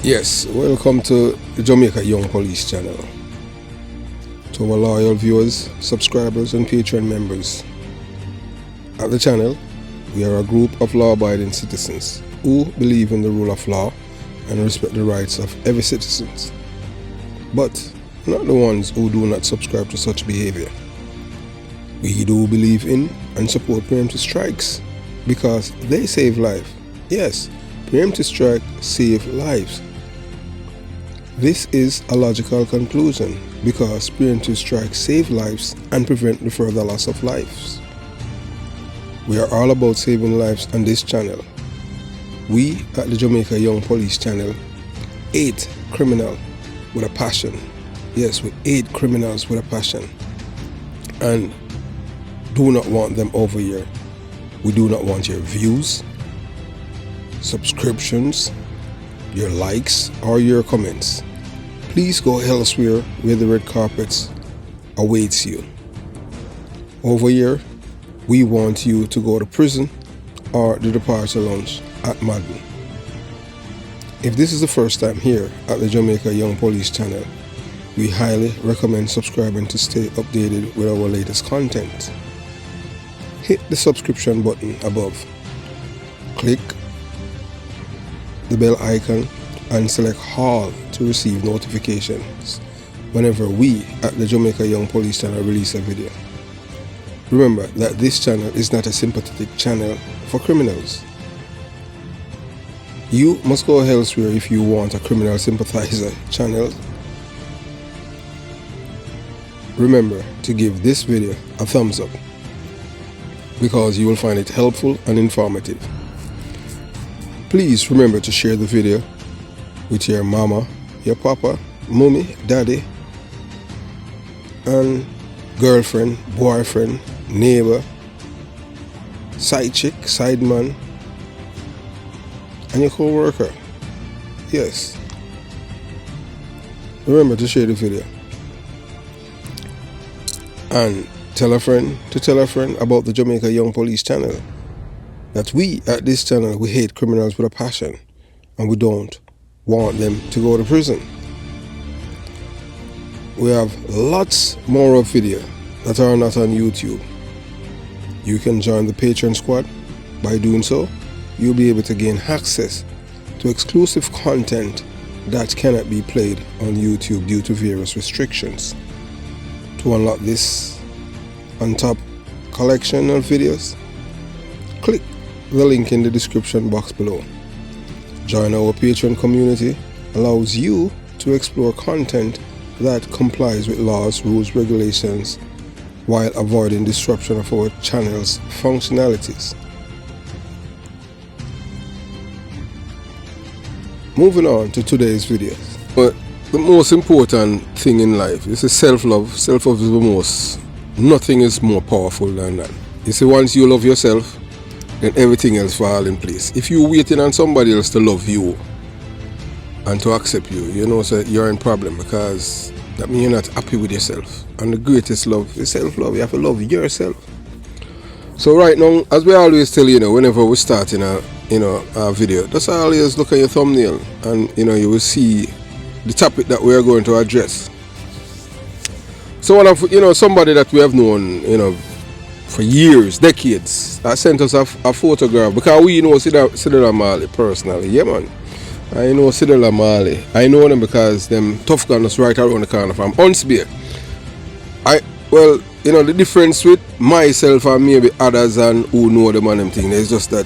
Yes, welcome to the Jamaica Young Police channel. To our loyal viewers, subscribers and Patreon members. At the channel, we are a group of law-abiding citizens who believe in the rule of law and respect the rights of every citizen, but not the ones who do not subscribe to such behavior. We do believe in and support preemptive strikes because they save lives. Yes, preemptive strikes save lives. This is a logical conclusion because preemptive strikes save lives and prevent the further loss of lives. We are all about saving lives on this channel. We at the Jamaica Young Police channel hate criminals with a passion. Yes, we hate criminals with a passion and do not want them over here. We do not want your views, subscriptions, your likes or your comments. Please go elsewhere where the red carpets awaits you. Over here, we want you to go to prison or the departure lounge at Marley. If this is the first time here at the Jamaica Young Police channel, we highly recommend subscribing to stay updated with our latest content. Hit the subscription button above. Click the bell icon and select all to receive notifications whenever we at the Jamaica Young Police channel release a video. Remember that this channel is not a sympathetic channel for criminals. You must go elsewhere if you want a criminal sympathizer channel. Remember to give this video a thumbs up because you will find it helpful and informative. Please remember to share the video with your mama, your papa, mommy, daddy, and girlfriend, boyfriend, neighbor, side chick, side man, and your co-worker. Yes. Remember to share the video. And tell a friend to tell a friend about the Jamaica Young Police channel. That we at this channel, we hate criminals with a passion and we don't want them to go to prison. We have lots more of video that are not on YouTube. You can join the Patreon squad. By doing so, you'll be able to gain access to exclusive content that cannot be played on YouTube due to various restrictions. To unlock this on top collection of videos, click the link in the description box below. Join our Patreon community allows you to explore content that complies with laws, rules, regulations while avoiding disruption of our channel's functionalities. Moving on to today's video. But the most important thing in life is self-love. Self-love is the most, nothing is more powerful than that. You see, once you love yourself, then everything else falls in place. If you're waiting on somebody else to love you and to accept you, you know, so you're in problem because that means you're not happy with yourself. And the greatest love is self-love. You have to love yourself. So right now, as we always tell you, whenever we start in a video, just always look at your thumbnail and you will see the topic that we are going to address. So one of somebody that we have known for years, decades, sent us a photograph because we know Cedella Marley personally. Yeah, man. I know Cedella Marley. I know them because them tough gunners right around the corner from Huntsby. The difference with myself and maybe others and who know them and them thing is just that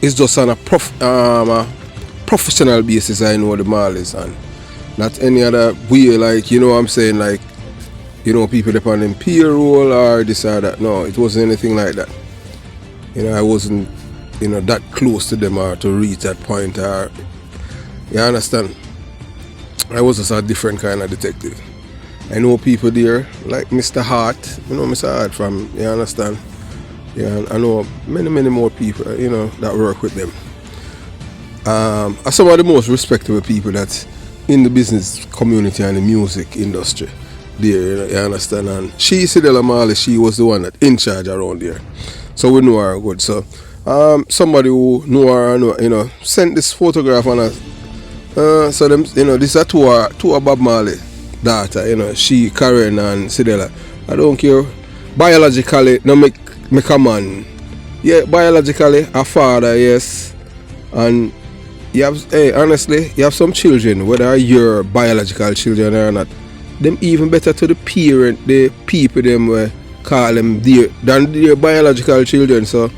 it's just on a professional basis. I know the Marleys and not any other way, like I'm saying, like people upon them payroll or this or that. No, it wasn't anything like that. I wasn't that close to them or to reach that point, or you understand. I was just a different kind of detective. I know people there like Mr. Hart, Mr. Hart from, you understand. Yeah, I know many more people, that work with them. Are some of the most respectable people that's in the business community and the music industry there, you understand. And she, Cedella Marley, she was the one that in charge around there. So we know her good. So somebody who know her, sent this photograph on us. So them, this is two of Bob Marley daughter, she, Karen and Cedella. I don't care. Biologically, no make a man. Yeah, biologically, a father, yes. And you have, honestly, you have some children, whether your biological children or not, them even better to the parent, the people them call them dear than their biological children. So,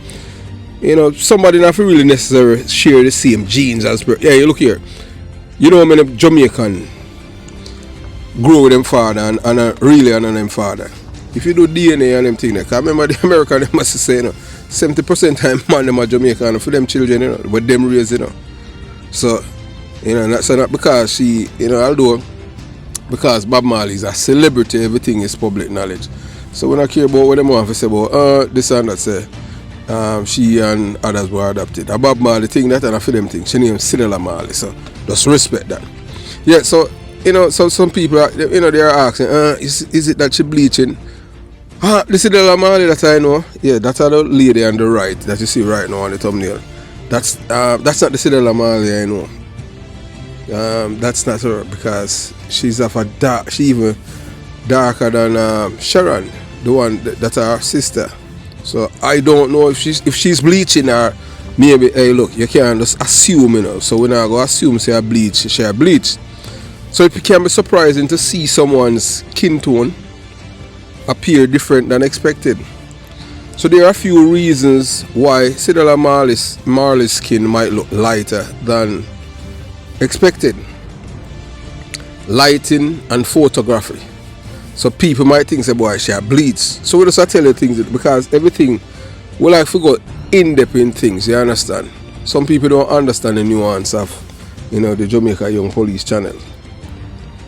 somebody not really necessarily share the same genes as yeah, you look here. Many Jamaican grow with them father and really on them father. If you do DNA and them thing, because I remember the American they must say 70% time man them are Jamaican for them children, but them raised, So, that's not because she, although because Bob Marley is a celebrity, everything is public knowledge. So when I care about what them want to say about this and that, say she and others were adopted. A Bob Marley thing that and a for them thing. She named Cedella Marley, so just respect that. Yeah, so so some people they are asking, is it that she bleaching? The Cedella Marley that I know, yeah, that's the lady on the right that you see right now on the thumbnail. That's not the Cedella Marley I know. That's not her because she's of a dark. She even darker than Sharon, the one that's her sister. So I don't know if she's bleaching or maybe. Hey, look, you can't just assume, So when I go assume, say I bleach, she bleach. So it can be surprising to see someone's skin tone appear different than expected. So there are a few reasons why Cedella Marley's skin might look lighter than expected. Lighting and photography. So people might think, say, boy, she a bleach. So we just tell you things because everything we like to go in depth in things, you understand? Some people don't understand the nuance of the Jamaica Young Police channel.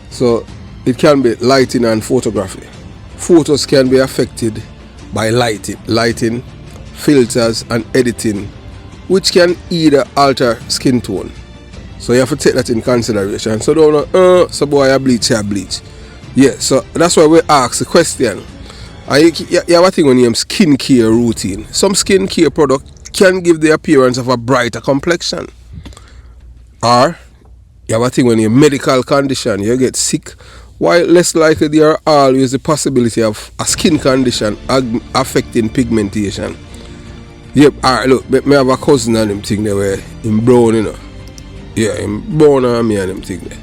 So it can be lighting and photography. Photos can be affected by lighting, filters and editing, which can either alter skin tone. So you have to take that in consideration. So don't know, so boy I bleach. Yeah, so that's why we ask the question. And you have a thing on your skincare routine. Some skincare product can give the appearance of a brighter complexion. Or you have a thing on your medical condition, you get sick. While less likely there are always the possibility of a skin condition affecting pigmentation. Yep, alright, look, me have a cousin and them thing there where in brown, Yeah, him brown on me and them thing there.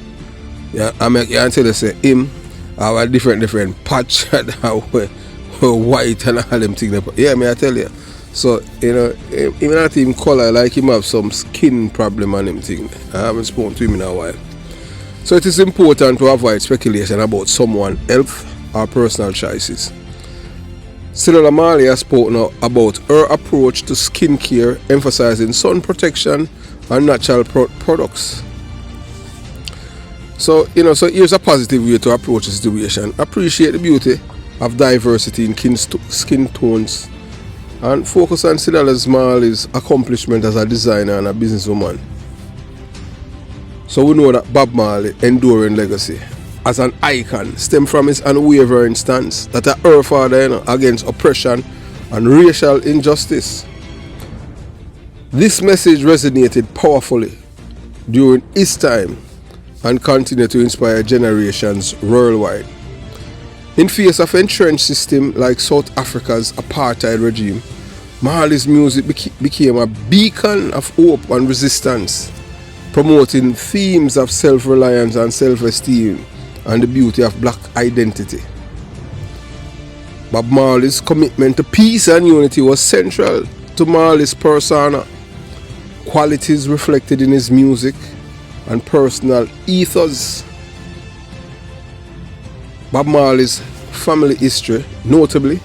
Yeah, I can tell you say him have a different patch and white and all them thing there. Yeah, I tell you. So, even not him color, like him have some skin problem and them thing. I haven't spoken to him in a while. So it is important to avoid speculation about someone's health or personal choices. Cedella Marley has spoken about her approach to skincare, emphasizing sun protection and natural products. So, so here's a positive way to approach the situation. Appreciate the beauty of diversity in skin tones and focus on Cedella Marley's accomplishment as a designer and a businesswoman. So we know that Bob Marley's enduring legacy as an icon stem from his unwavering stance that her father against oppression and racial injustice. This message resonated powerfully during his time and continued to inspire generations worldwide. In face of entrenched system like South Africa's apartheid regime, Marley's music became a beacon of hope and resistance, promoting themes of self-reliance and self-esteem and the beauty of black identity. Bob Marley's commitment to peace and unity was central to Marley's persona, qualities reflected in his music and personal ethos. Bob Marley's family history, notably,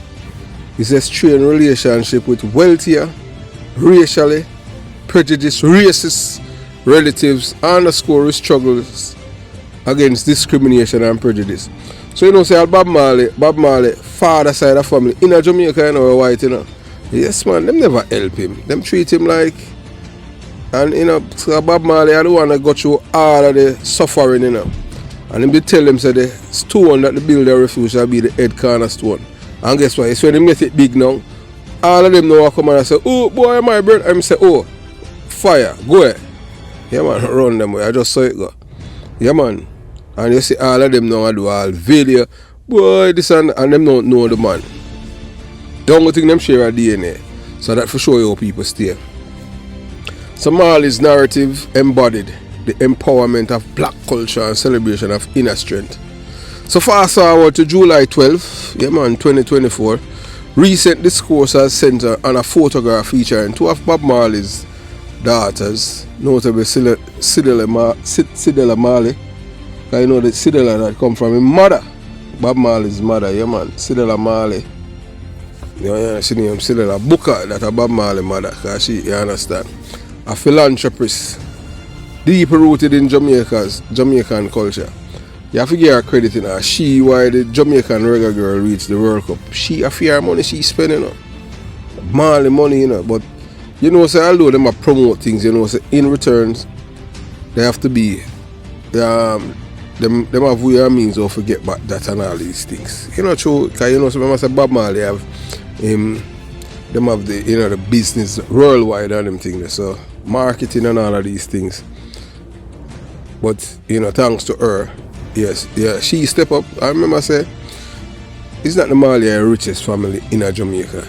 his estranged relationship with wealthier, racially prejudiced racist relatives underscore his struggles against discrimination and prejudice. So say Bob Marley, father side of family in a Jamaica, white, Yes man, them never help him. Them treat him like, and so Bob Marley I don't want to go through all of the suffering, And him they tell them say the stone that the builder refused shall be the head cornerstone. And guess what? It's when they make it big now, all of them now come and say, oh boy, my brother. I'm say, oh, fire, go ahead. Yeah man, run them way. I just saw it go. Yeah man. And you see all of them now I do all video. Boy, this and them don't know the man. Don't think them share a DNA. So that for sure how people stay. So Marley's narrative embodied the empowerment of black culture and celebration of inner strength. So fast forward to July 12, yeah man, 2024, recent discourse has centered on a photograph featuring two of Bob Marley's daughters, notably Cedella Marley. I know that Cedella that come from his mother, Bob Marley's mother, yeah man, Cedella Marley. Yeah, she named Cedella Booker, that a Bob Marley mother, cause she, you understand, a philanthropist, deep rooted in Jamaican culture. You have to give her credit in her. She, why the Jamaican reggae girl reached the World Cup, she a fair money she spending, you know. Marley money, you know, but you know, so although them a promote things, you know, so in returns, they have to be, them have way and means of forget back that and all these things. You know, true, because you know, so say Bob Marley have, them have the, you know, the business worldwide and them things, so marketing and all of these things. But, you know, thanks to her, yes, yeah, she step up. I remember I say, it's not the Marley richest family in Jamaica.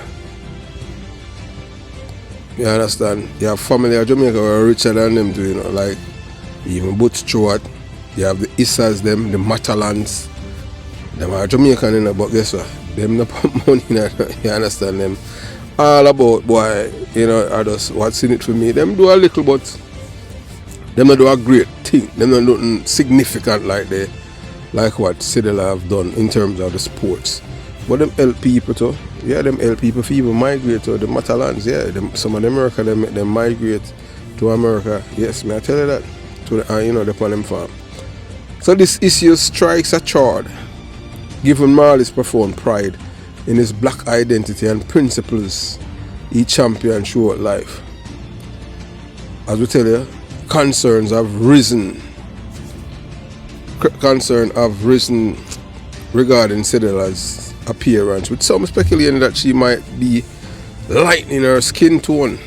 You understand? You have family in Jamaica who are richer than them too, you know, like even Butch Stewart, you have the Issas, them, the Matalans, them are Jamaican, you know, but guess what? Them not put money in it, you understand them? All about, boy, you know, I just, what's in it for me? Them do a little, but them not do a great thing. Them not do nothing significant like what Cedella have done in terms of the sports. But them help people too. Yeah, them help people for even migrate to the Matalans. Yeah, some of the America, them make them migrate to America. Yes, may I tell you that? To the, you know, the Panem farm. So this issue strikes a chord, given Marley's profound pride in his black identity and principles he championed throughout life. As we tell you, concerns have risen regarding Cedella's appearance, with some speculating that she might be lightening her skin tone.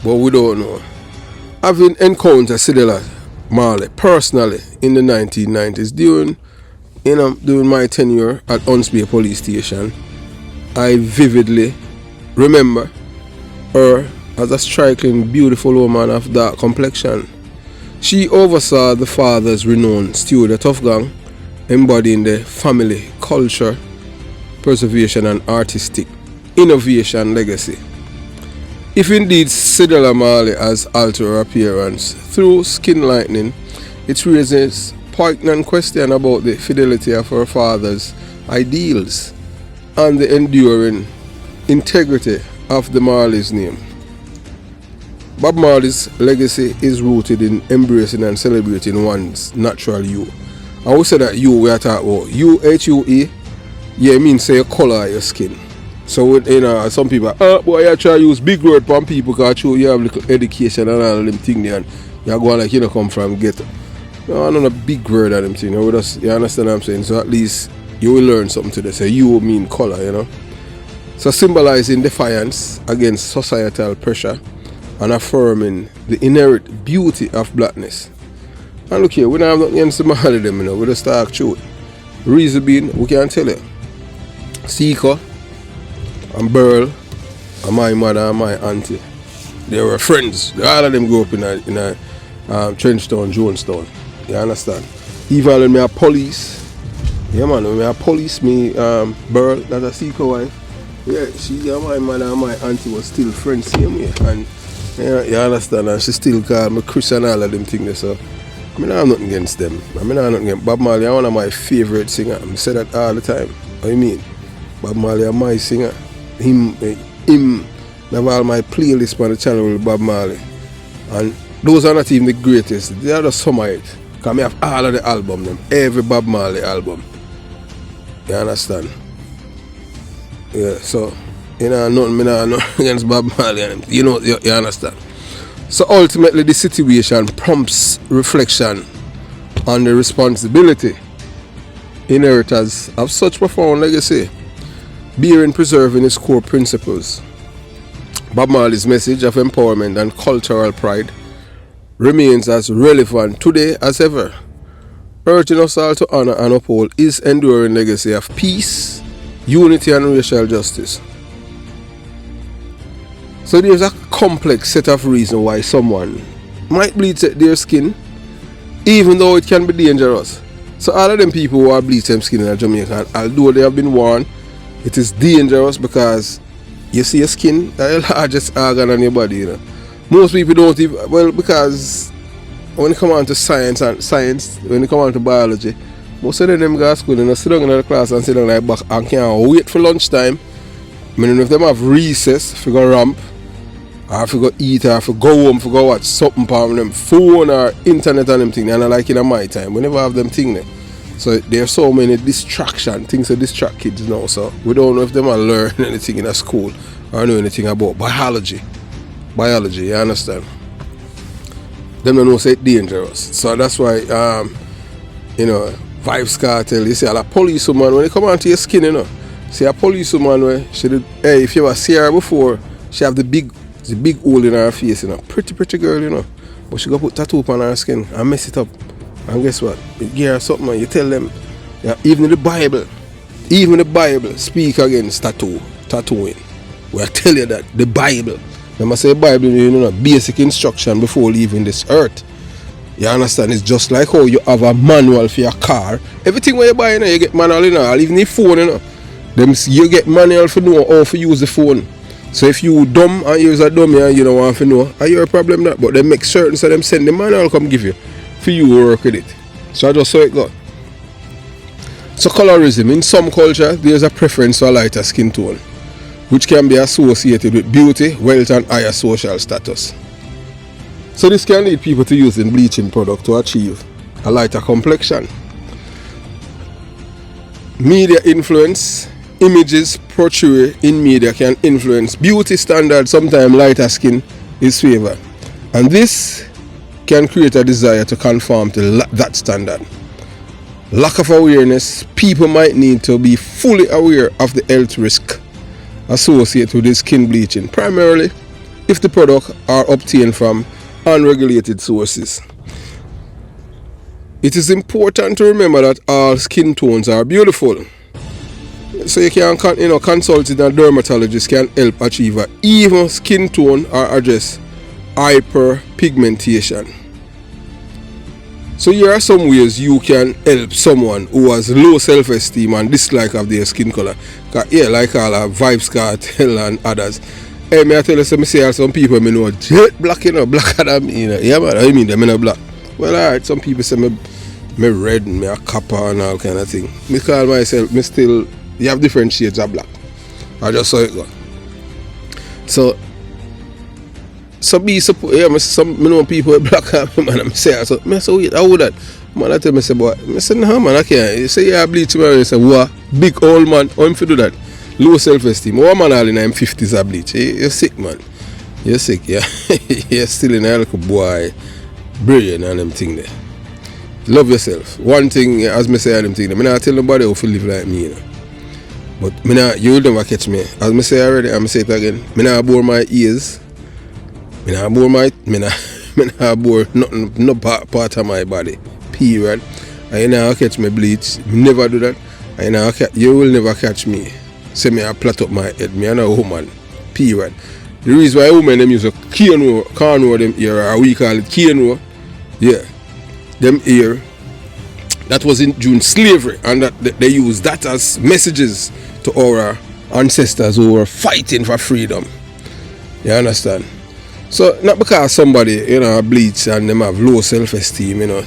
But we don't know. Having encountered Cedella Marley personally in the 1990s during my tenure at Huntsby Police Station, I vividly remember her as a striking, beautiful woman of dark complexion. She oversaw the father's renowned steward at Tough Gang, embodying the family, culture, preservation and artistic innovation legacy. If indeed Cedella Marley has altered her appearance through skin lightening, it raises poignant question about the fidelity of her father's ideals and the enduring integrity of the Marley's name. Bob Marley's legacy is rooted in embracing and celebrating one's natural hue. And we say that hue, we are talking about hue, H-U-E, yeah, it means say color of your skin. So, you know, some people, boy, you try to use big word for people because you have little education and all of them things there, and you're going like, you know, come from ghetto. No, not a big word of them things, you know, you understand what I'm saying? So at least you will learn something today. So you mean color, you know. So symbolizing defiance against societal pressure and affirming the inherent beauty of blackness. And look here, we don't have nothing against the Marley them, you know, we just talk truth. Reason being, we can tell you, Seeker and Burl and my mother and my auntie, they were friends. All of them grew up in a Trenchtown, Jonestown. You understand? Even when me a police, yeah man, when me a police, me Burl, that's a Seeker wife. Yeah, she and my mother and my auntie was still friends same way. And you understand, and she still called me Chris and all of them things. So I mean, I have nothing against them. I mean, I have nothing against Bob Marley. Is one of my favorite singers. I say that all the time. What you mean? Bob Marley is my singer. Him have all my playlists on the channel with Bob Marley. And those are not even the greatest. They are just some of it. Because I have all of the album them. Every Bob Marley album. You understand? Yeah, so you know, nothing against Bob Marley. You know, you understand. So ultimately, the situation prompts reflection on the responsibility inheritors of such profound legacy. bearing preserving its core principles. Bob Marley's message of empowerment and cultural pride remains as relevant today as ever, urging us all to honor and uphold his enduring legacy of peace, unity and racial justice. So there's a complex set of reasons why someone might bleach their skin, even though it can be dangerous. So all of them people who are bleach their skin in Jamaica, although they have been warned, it is dangerous because you see your skin, that's the largest organ on your body, you know. Most people don't even, well, because when it comes on to science, when it comes on to biology, most of them go to school and sit down in the class and sit down like back and can't wait for lunchtime. I mean, if them have recess, if you go ramp, or if you go eat, or if you go home, if you go watch something on them phone or internet and them thing, and I like in my time, we never have them thing there. So there's so many distractions, things that distract kids now, so we don't know if them are learning anything in a school or know anything about biology, you understand? Them don't know say it's dangerous. So that's why, you know, Vibes Cartel, you see a lot of policewoman, when they come onto your skin, you know, see a policewoman where she did, hey, if you ever see her before, she have the big hole in her face, you know, pretty girl, you know, but she go put tattoo on her skin and mess it up. And guess what? You give her something and you tell them, yeah, even the Bible speak against tattooing. We tell you that the Bible, they must say Bible, you know, basic instruction before leaving this earth. You understand? It's just like how you have a manual for your car. Everything when you buy, you know, you get manual, you know, even the phone, you know. You get manual for know how to use the phone. So if you dumb and use a dummy and you don't want to know, are you a problem that? But they make certain so them send the manual come give you for you to work with it. So I just saw it go. So colorism, in some culture, there's a preference for a lighter skin tone, which can be associated with beauty, wealth and higher social status. So this can lead people to using bleaching product to achieve a lighter complexion. Media influence, images portrayed in media can influence beauty standards. Sometimes lighter skin is favored, and this can create a desire to conform to that standard. Lack of awareness, people might need to be fully aware of the health risk associated with this skin bleaching, primarily if the products are obtained from unregulated sources. It is important to remember that all skin tones are beautiful. So you can consulting a dermatologist can help achieve an even skin tone or address hyperpigmentation. So here are some ways you can help someone who has low self-esteem and dislike of their skin color. Yeah, like all Vibes Cartel and others. Hey, may I tell you some say some people may know jet black, you know, blacker than me, you know. Yeah man, I mean them in a black. Well alright, some people say me red and me a copper and all kind of thing. Me call myself, me still, you have different shades of black. I just saw it go. So be support, yeah, me know people with black hair, man, I say, so wait, how would that? Man, I tell me, say, boy, I say, no man, I can't. You say, yeah, bleach, man, I say, what? Big old man, how him to do that? Low self-esteem. One man all in him 50s a bleach. You're sick, man. You're sick, yeah. You're still in a little boy, brain and them thing there. Love yourself. One thing, as me say, them thing there, I not tell nobody how to live like me, you know. But you will never catch me. As me say already, I'm say it again. I not bore my ears. I not bore nothing, no part of my body. Period. And you never catch me bleach. Never do that. And you will never catch me. Say me I plait up my head. Me and a woman. Period. The reason why women them use a cornrow them ear, or we call it cane. Yeah. Them ear. That was during slavery, and that they used that as messages to our ancestors who were fighting for freedom. You understand? So not because somebody, you know, bleach and them have low self-esteem, you know.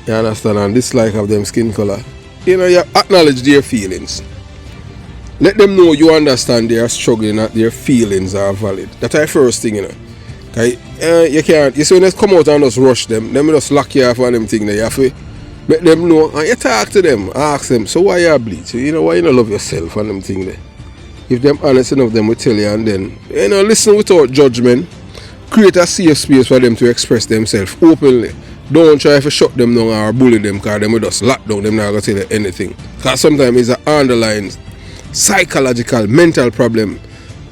You understand? And dislike of them skin color. You know, you acknowledge their feelings. Let them know you understand they are struggling, that their feelings are valid. That's the first thing, you know. You can't, you see when they come out and just rush them just lock you off on them thing there. You have to make them know, and you talk to them, ask them, so why you bleach? You know, why you don't love yourself on them thing there? If them honest enough, them will tell you, and then, you know, listen without judgment. Create a safe space for them to express themselves openly. Don't try to shut them down or bully them, because them will just lock down, them not going to tell you anything. Because sometimes it's an underlying psychological, mental problem,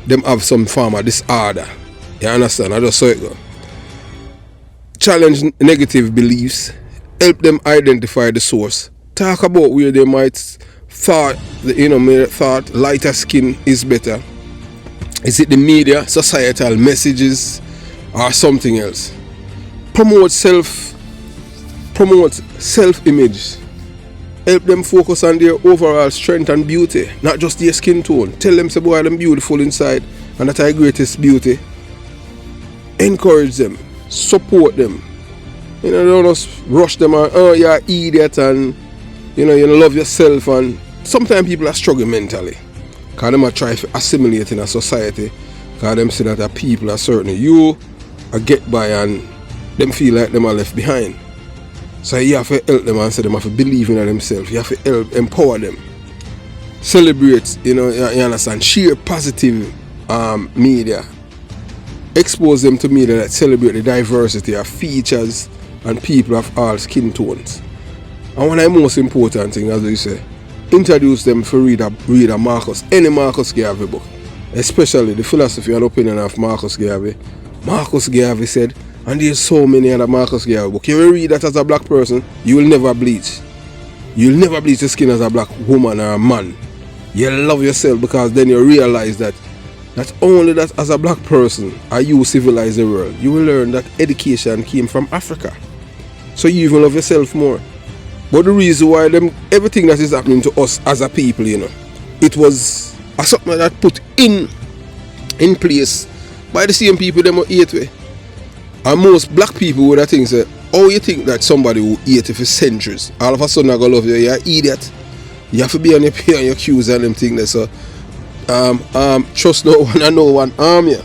them have some form of disorder. You understand? I just saw it go. Challenge negative beliefs, help them identify the source. Talk about where they might thought, thought lighter skin is better. Is it the media, societal messages, or something else? Promote self-image. Help them focus on their overall strength and beauty, not just their skin tone. Tell them, say, boy, I'm beautiful inside, and that's our greatest beauty. Encourage them, support them. Don't just rush them and, oh, you're an idiot, and you love yourself. And sometimes people are struggling mentally, because them are trying to assimilate in a society, because them see that the people are certainly you are get by, and them feel like them are left behind. So you have to help them and say them have to believe in themselves. You have to help empower them. Celebrate, you understand, share positive media. Expose them to media that celebrate the diversity of features and people of all skin tones. And one of the most important thing, as we say, introduce them to read a Marcus, any Marcus Garvey book, especially the philosophy and opinion of Marcus Garvey. Marcus Garvey said, and there's so many other Marcus Garvey books. You will read that as a black person, you will never bleach. You'll never bleach your skin as a black woman or a man. You love yourself, because then you realize that not only that as a black person are you civilize the world, you will learn that education came from Africa. So you even love yourself more. But the reason why everything that is happening to us as a people, it was something that put in place by the same people them who hate we. And most black people would have think, say, oh, you think that somebody who hate you for centuries, all of a sudden I gonna love you? You're an idiot. You have to be on your P and your Q's and them things. So trust no one and no one harm you.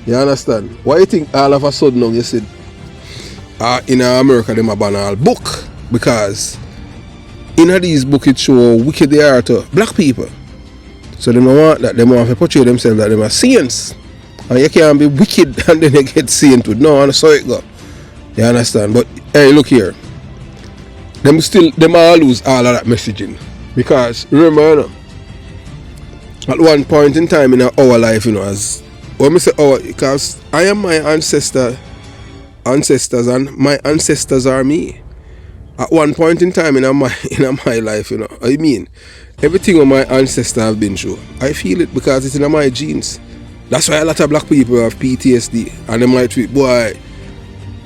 You understand? Why you think all of a sudden now you said in America them a ban all book? Because in these books it show how wicked they are to black people. So they don't want that. They want to portray themselves that they are saints. And you can't be wicked and then you get saint with. No, and so it go. You understand? But hey, look here. Them all lose all of that messaging. Because remember, at one point in time in our life, as when we say our, because I am my ancestors and my ancestors are me. At one point in time in my life, I mean, everything what my ancestors have been through, I feel it because it's in my genes. That's why a lot of black people have PTSD, and they might think, boy,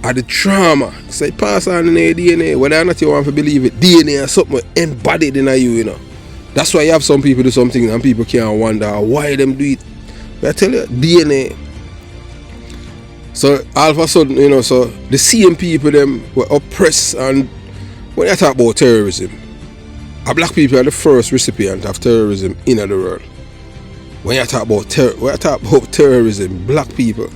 the trauma. So it pass on in their DNA, whether or not you want to believe it, DNA is something embodied in you, That's why you have some people do something and people can't wonder why them do it. But I tell you, DNA. So all of a sudden, so the same people them were oppressed, and when you talk about terrorism, black people are the first recipient of terrorism in the world. When you talk about terrorism, black people.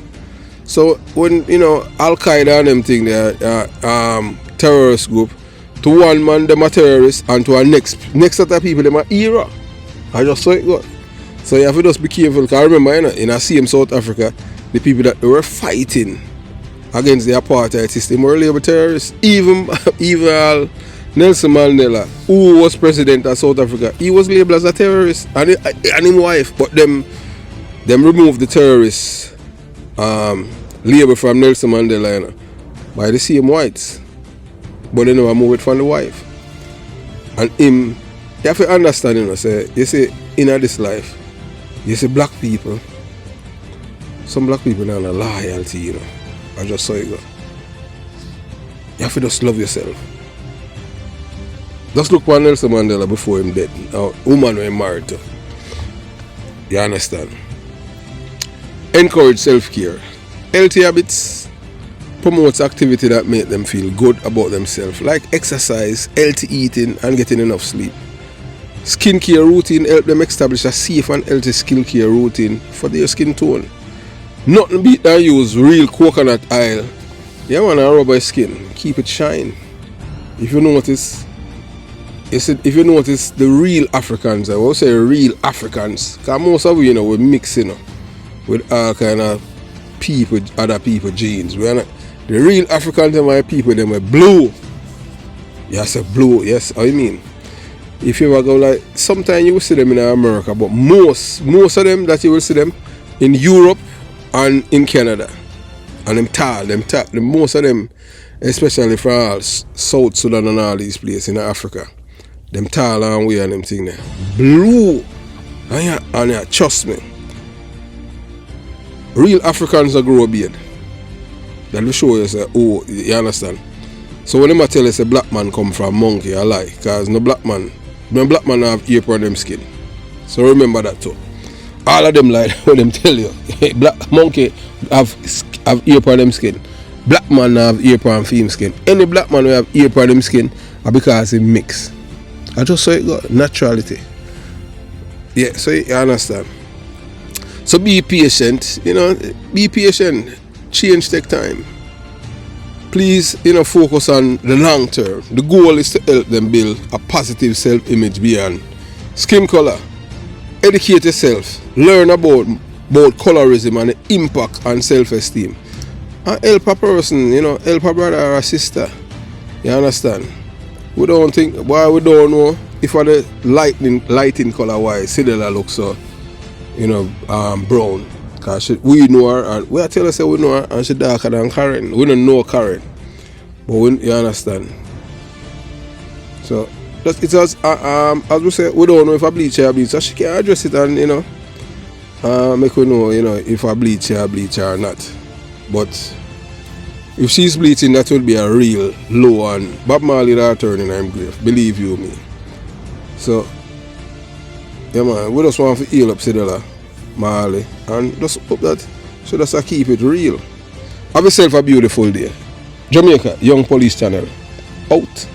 So when Al Qaeda and them thing, they terrorist group, to one man them are terrorists, and to our next set of people them are era. I just saw it go. So you have to just be careful. Because I remember in the same South Africa, the people that were fighting against the apartheid system were labeled terrorists. Even Nelson Mandela, who was president of South Africa, he was labeled as a terrorist, and his wife. But them removed the terrorist label from Nelson Mandela by the same whites. But they never move it from the wife. And him, you have to understand, you see, in this life, you see black people, some black people don't have loyalty, I just saw it go. You have to just love yourself. Just look for Nelson Mandela before him dead. A woman who he married to. You understand? Encourage self-care. Healthy habits promotes activity that make them feel good about themselves, like exercise, healthy eating, and getting enough sleep. Skincare routine help them establish a safe and healthy skincare routine for their skin tone. Nothing beat than use real coconut oil. You want to rub your skin, keep it shine. If you notice the real Africans, I will say real Africans, because most of we we mix with all kind of people, other people genes. We are not, the real Africans and my people, them are blue. Yes, blue. Yes, I mean. If you ever go like, sometimes you will see them in America, but most of them that you will see them in Europe and in Canada. And them most of them, especially from South Sudan and all these places in Africa, them tall and weird and them thing there. Blue. And yeah, trust me. Real Africans are grow a beard. That will show you, say, oh, you understand? So when they tell us a black man come from monkey, I lie. Because no black man have ear on them skin. So remember that too. All of them like when them tell you, black monkey have ear on them skin. Black man have ear on film skin. Any black man who have ear on them skin are because it mix. I just saw it got naturality. Yeah, so you understand. So be patient, be patient. Change take time. Please, focus on the long term. The goal is to help them build a positive self-image beyond skin color. Educate yourself. Learn about colorism and the impact on self-esteem. And help a person, help a brother or a sister. You understand? We don't know if the lighting color wise Cedella looks so, brown. Cause we know her, and we tell her we know her, and she darker than Karen. We don't know Karen, but you understand. So it's as we say, we don't know if I bleach or bleach, so she can address it and make we know, if I bleach or not. But if she's bleaching, that would be a real low, and Bob Marley that turn in her grave. Believe you me. So yeah, man, we just want to heal up Cedella, Marley, and just hope that so just keep it real. Have yourself a beautiful day. Jamaica Young Police Channel out.